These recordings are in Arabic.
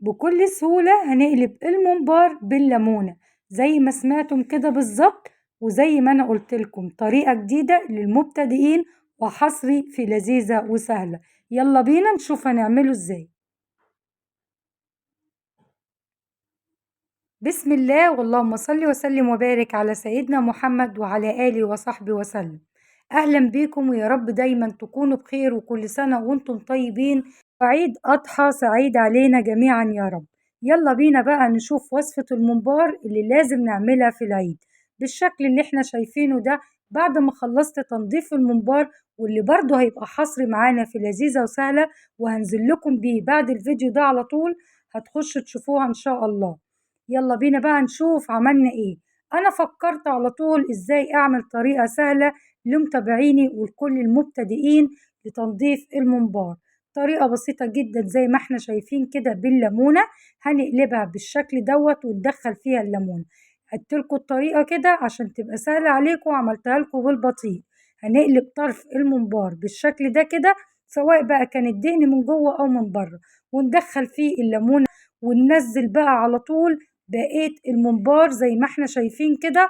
بكل سهولة هنقلب الممبار بالليمونة زي ما سمعتم كده بالظبط، وزي ما أنا قلتلكم طريقة جديدة للمبتدئين وحصري في لذيذة وسهلة. يلا بينا نشوف هنعمله ازاي. بسم الله واللهم صل وسلم وبارك على سيدنا محمد وعلى آله وصحبه وسلم. أهلا بيكم ويا رب دايما تكونوا بخير وكل سنة وانتم طيبين، وعيد أضحى سعيد علينا جميعا يا رب. يلا بينا بقى نشوف وصفة الممبار اللي لازم نعملها في العيد بالشكل اللي احنا شايفينه ده. بعد ما خلصت تنظيف الممبار واللي برضه هيبقى حصري معانا في لذيذة وسهلة وهنزل لكم بيه بعد الفيديو ده على طول، هتخشوا تشوفوها إن شاء الله. يلا بينا بقى نشوف عملنا ايه. انا فكرت على طول ازاي اعمل طريقة سهلة لمتابعيني ولكل المبتدئين لتنظيف الممبار. طريقة بسيطة جدا زي ما احنا شايفين كده بالليمونة، هنقلبها بالشكل دوت وندخل فيها الليمون. عدتلكوا الطريقة كده عشان تبقى سهلة عليكم وعملتها لكم بالبطيء. هنقلب طرف الممبار بالشكل ده كده، سواء بقى كان الدهن من جوه او من بره، وندخل فيه الليمون وننزل بقى على طول بقية الممبار زي ما احنا شايفين كده،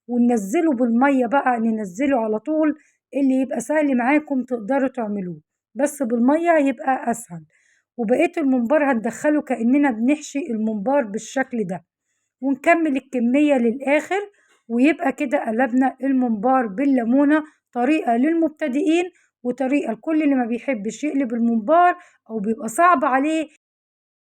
وننزله بالمية بقى، ننزله على طول. اللي يبقى سهل معاكم تقدروا تعملوه، بس بالمية هيبقى أسهل. وبقية الممبار هندخله كأننا بنحشي الممبار بالشكل ده، ونكمل الكمية للآخر. ويبقى كده قلبنا الممبار بالليمونة، طريقة للمبتدئين وطريقة لكل اللي ما بيحبش يقلب الممبار أو بيبقى صعب عليه.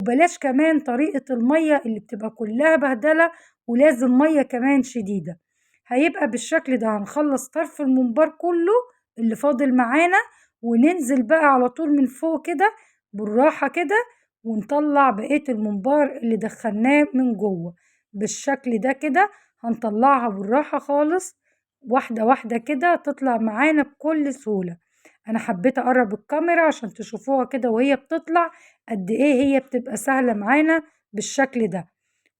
وبلاش كمان طريقة المية اللي بتبقى كلها بهدلة ولازم مية كمان شديدة. هيبقى بالشكل ده هنخلص طرف الممبار كله اللي فاضل معانا، وننزل بقى على طول من فوق كده بالراحة كده، ونطلع بقية الممبار اللي دخلناه من جوه بالشكل ده كده. هنطلعها بالراحة خالص، واحدة واحدة كده تطلع معانا بكل سهولة. أنا حبيت أقرب الكاميرا عشان تشوفوها كده وهي بتطلع قد إيه هي بتبقى سهلة معانا بالشكل ده.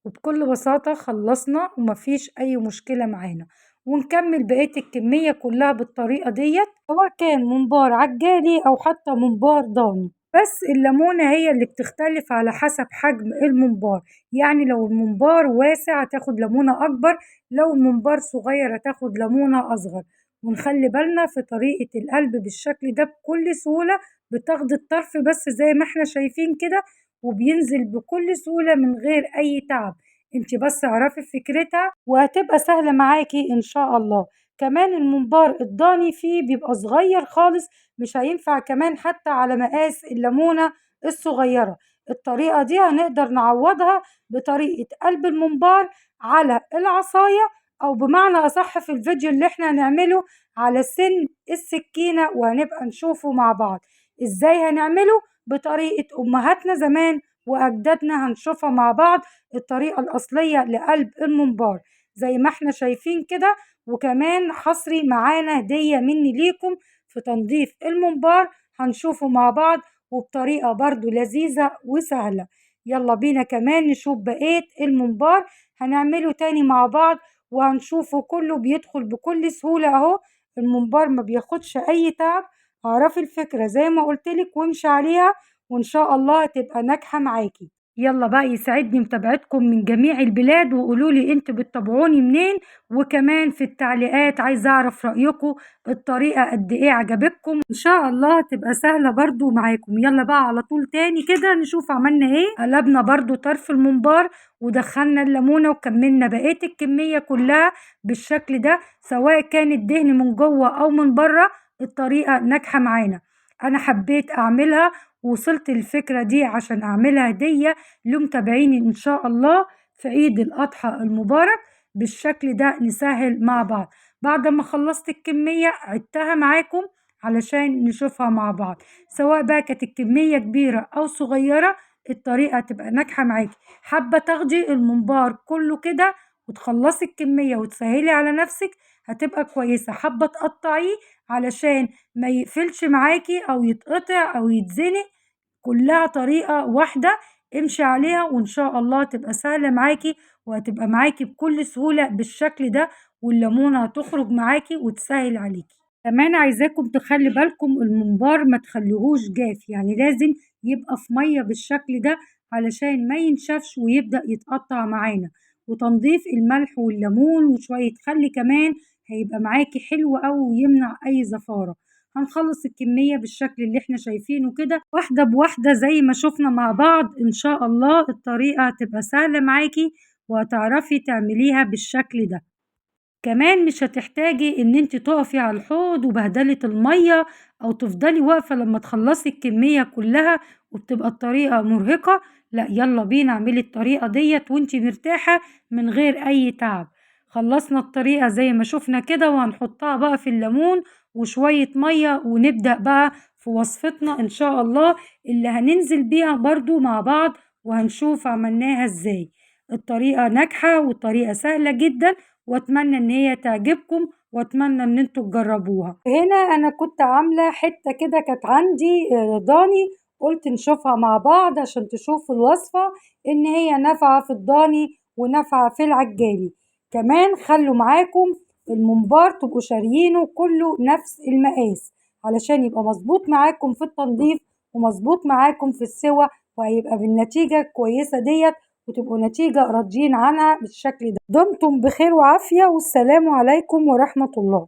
وبكل بساطة خلصنا ومفيش أي مشكلة معانا. ونكمل بقية الكمية كلها بالطريقة ديت، سواء كان ممبار عجالي أو حتى ممبار ضاني. بس الليمونة هي اللي بتختلف على حسب حجم الممبار. يعني لو الممبار واسع هتاخد ليمونة أكبر، لو الممبار صغير هتاخد ليمونة أصغر. ونخلي بالنا في طريقة القلب بالشكل ده بكل سهولة، بتاخد الطرف بس زي ما احنا شايفين كده، وبينزل بكل سهولة من غير أي تعب. انت بس اعرفي فكرتها وهتبقى سهلة معاكي إن شاء الله. كمان الممبار الضاني فيه بيبقى صغير خالص، مش هينفع كمان حتى على مقاس الليمونة الصغيرة. الطريقة دي هنقدر نعوضها بطريقة قلب الممبار على العصاية، أو بمعنى أصح في الفيديو اللي احنا هنعمله على سن السكينة، وهنبقى نشوفه مع بعض ازاي هنعمله بطريقة أمهاتنا زمان وأجدادنا. هنشوفها مع بعض الطريقة الأصلية لقلب الممبار زي ما احنا شايفين كده. وكمان حصري معانا هدية مني ليكم في تنظيف الممبار، هنشوفه مع بعض وبطريقة برضو لذيذة وسهلة. يلا بينا كمان نشوف بقية الممبار هنعمله تاني مع بعض، وهنشوفه كله بيدخل بكل سهولة اهو. الممبار ما بياخدش اي تعب. اعرفي الفكرة زي ما قلتلك وامشي عليها، وان شاء الله هتبقى ناجحة معاكي. يلا بقى يسعدني متابعتكم من جميع البلاد، وقولولي انتوا بتتابعوني منين. وكمان في التعليقات عايزة اعرف رأيكم، الطريقة قد ايه عجبتكم. ان شاء الله تبقى سهلة برضو معاكم. يلا بقى على طول تاني كده نشوف عملنا ايه. قلبنا برضو طرف الممبار ودخلنا الليمونة وكملنا بقية الكمية كلها بالشكل ده، سواء كان الدهن من جوه او من بره. الطريقة ناجحة معانا. انا حبيت اعملها ووصلت الفكرة دي عشان اعملها هدية لمتابعيني إن شاء الله في عيد الأضحى المبارك. بالشكل ده نسهل مع بعض. بعد ما خلصت الكمية عدتها معاكم علشان نشوفها مع بعض، سواء بقى كانت الكمية كبيرة أو صغيرة. الطريقة تبقى ناجحة معاكي. حابة تاخدي الممبار كله كده وتخلصي الكمية وتسهلي على نفسك، هتبقى كويسة. حابة تقطعيه علشان ما يقفلش معاكي أو يتقطع أو يتزنق، كلها طريقة واحدة. امشي عليها وإن شاء الله تبقى سهلة معاكي، وهتبقى معاكي بكل سهولة بالشكل ده. والليمونة هتخرج معاكي وتسهل عليكي. كمان عايزاكم تخلي بالكم الممبار ما تخليهوش جاف، يعني لازم يبقى في مية بالشكل ده علشان ما ينشفش ويبدأ يتقطع معانا. وتنظيف الملح والليمون وشوية خل كمان هيبقى معاكي حلو أوي ويمنع أي زفارة. هنخلص الكمية بالشكل اللي احنا شايفينه كده واحدة بواحدة زي ما شفنا مع بعض. إن شاء الله الطريقة هتبقى سهلة معاكي وهتعرفي تعمليها بالشكل ده. كمان مش هتحتاجي ان انت تقفي على الحوض وبهدلة المية او تفضلي واقفة لما تخلصي الكمية كلها وبتبقى الطريقة مرهقة. لا، يلا بينا اعملي الطريقة ديت وانت مرتاحة من غير اي تعب. خلصنا الطريقة زي ما شفنا كده وهنحطها بقى في الليمون وشوية مية ونبدأ بقى في وصفتنا ان شاء الله اللي هننزل بيها برضو مع بعض وهنشوف عملناها ازاي. الطريقة ناجحة والطريقة سهلة جدا واتمنى ان هي تعجبكم واتمنى ان انتوا تجربوها. هنا انا كنت عاملة حتة كده كانت عندي ضاني، قلت نشوفها مع بعض عشان تشوفوا الوصفة ان هي نافعة في الضاني ونافعة في العجالي. كمان خلوا معاكم الممبار تبقوا شاريينه كله نفس المقاس علشان يبقى مظبوط معاكم في التنظيف ومظبوط معاكم في السوى، وهيبقى بالنتيجة الكويسة ديت وتبقوا نتيجة راضيين عنها بالشكل ده. دمتم بخير وعافية والسلام عليكم ورحمة الله.